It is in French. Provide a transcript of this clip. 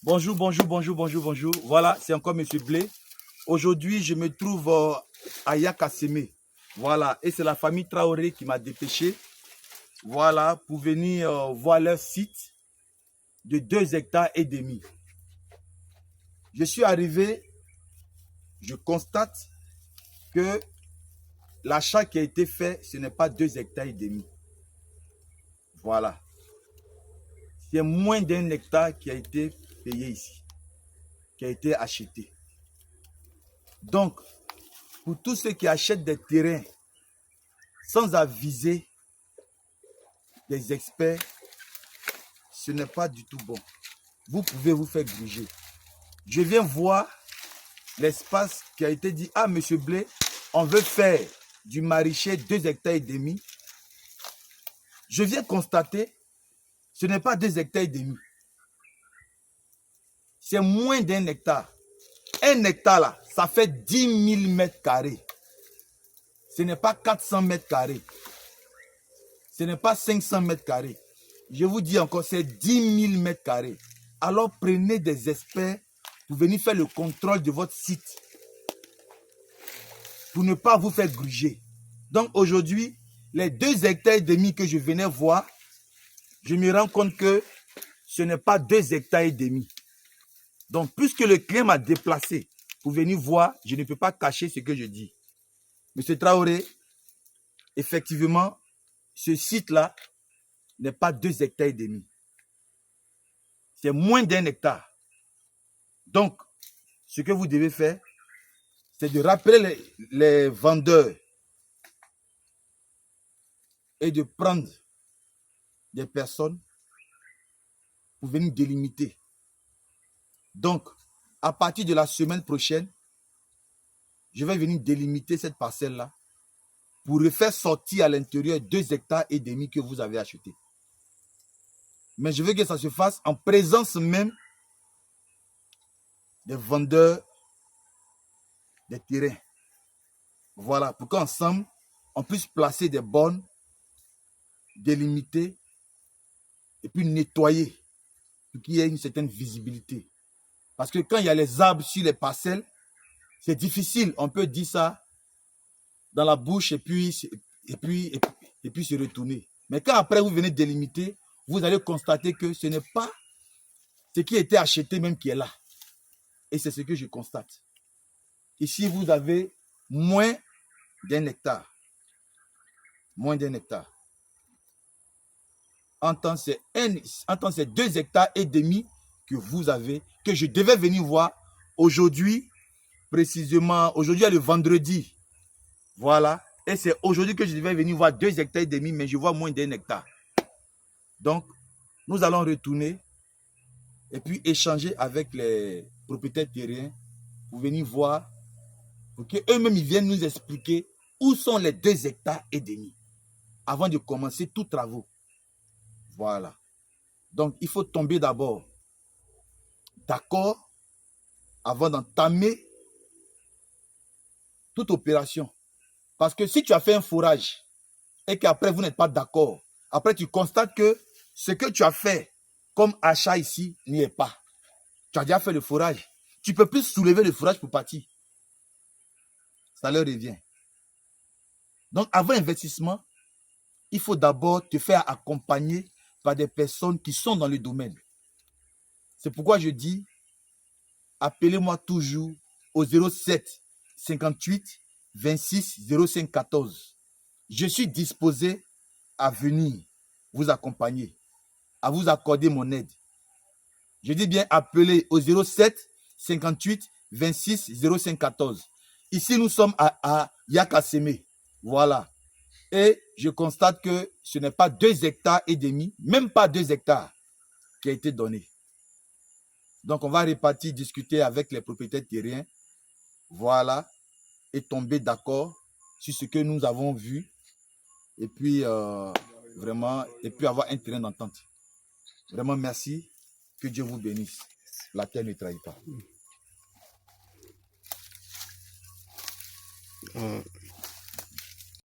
Bonjour, bonjour, bonjour, bonjour, bonjour. Voilà, c'est encore M. Blé. Aujourd'hui, je me trouve à Yakasseme. Voilà, et c'est la famille Traoré qui m'a dépêché. Voilà, pour venir voir leur site de 2,5 hectares. Je suis arrivé, je constate que l'achat qui a été fait, ce n'est pas 2,5 hectares. Voilà. C'est moins d'1 hectare qui a été payé ici, qui a été acheté. Donc, pour tous ceux qui achètent des terrains sans aviser des experts, ce n'est pas du tout bon. Vous pouvez vous faire gruger. Je viens voir l'espace qui a été dit, ah, monsieur Blé, on veut faire du maraîcher 2,5 hectares. Je viens constater, ce n'est pas 2,5 hectares. C'est moins d'1 hectare. 1 hectare là, ça fait 10 000 mètres carrés. Ce n'est pas 400 mètres carrés. Ce n'est pas 500 mètres carrés. Je vous dis encore, c'est 10 000 mètres carrés. Alors prenez des experts pour venir faire le contrôle de votre site. Pour ne pas vous faire gruger. Donc aujourd'hui, les 2,5 hectares que je venais voir, je me rends compte que ce n'est pas 2,5 hectares. Donc puisque le client m'a déplacé pour venir voir, je ne peux pas cacher ce que je dis. Monsieur Traoré, effectivement, ce site-là n'est pas 2,5 hectares. C'est moins d'1 hectare. Donc, ce que vous devez faire, c'est de rappeler les vendeurs et de prendre des personnes pour venir délimiter. Donc, à partir de la semaine prochaine, je vais venir délimiter cette parcelle-là pour refaire sortir à l'intérieur 2,5 hectares que vous avez acheté. Mais je veux que ça se fasse en présence même des vendeurs des terrains. Voilà, pour qu'ensemble, on puisse placer des bornes, délimiter et puis nettoyer pour qu'il y ait une certaine visibilité. Parce que quand il y a les arbres sur les parcelles, c'est difficile. On peut dire ça dans la bouche et puis se retourner. Mais quand après vous venez délimiter, vous allez constater que ce n'est pas ce qui a été acheté même qui est là. Et c'est ce que je constate. Ici, vous avez moins d'1 hectare. Moins d'1 hectare. En temps, c'est 2,5 hectares que vous avez, que je devais venir voir aujourd'hui, précisément, aujourd'hui, le vendredi. Voilà. Et c'est aujourd'hui que je devais venir voir 2,5 hectares, mais je vois moins d'1 hectare. Donc, nous allons retourner et puis échanger avec les propriétaires terriens pour venir voir, pour qu'eux-mêmes ils viennent nous expliquer où sont les 2,5 hectares avant de commencer tous travaux. Voilà. Donc, il faut tomber d'abord d'accord avant d'entamer toute opération. Parce que si tu as fait un forage et qu'après vous n'êtes pas d'accord, après tu constates que ce que tu as fait comme achat ici n'y est pas. Tu as déjà fait le forage. Tu ne peux plus soulever le forage pour partir. Ça leur revient. Donc, avant investissement, il faut d'abord te faire accompagner par des personnes qui sont dans le domaine. C'est pourquoi je dis, appelez-moi toujours au 07 58 26 05 14. Je suis disposé à venir vous accompagner, à vous accorder mon aide. Je dis bien appeler au 07 58 26 05 14. Ici, nous sommes à Yakasseme. Voilà. Et je constate que ce n'est pas 2,5 hectares, même pas 2 hectares qui a été donné. Donc, on va repartir discuter avec les propriétaires terriens. Voilà. Et tomber d'accord sur ce que nous avons vu. Et puis, vraiment, et puis avoir un terrain d'entente. Vraiment, merci. Que Dieu vous bénisse. La terre ne trahit pas.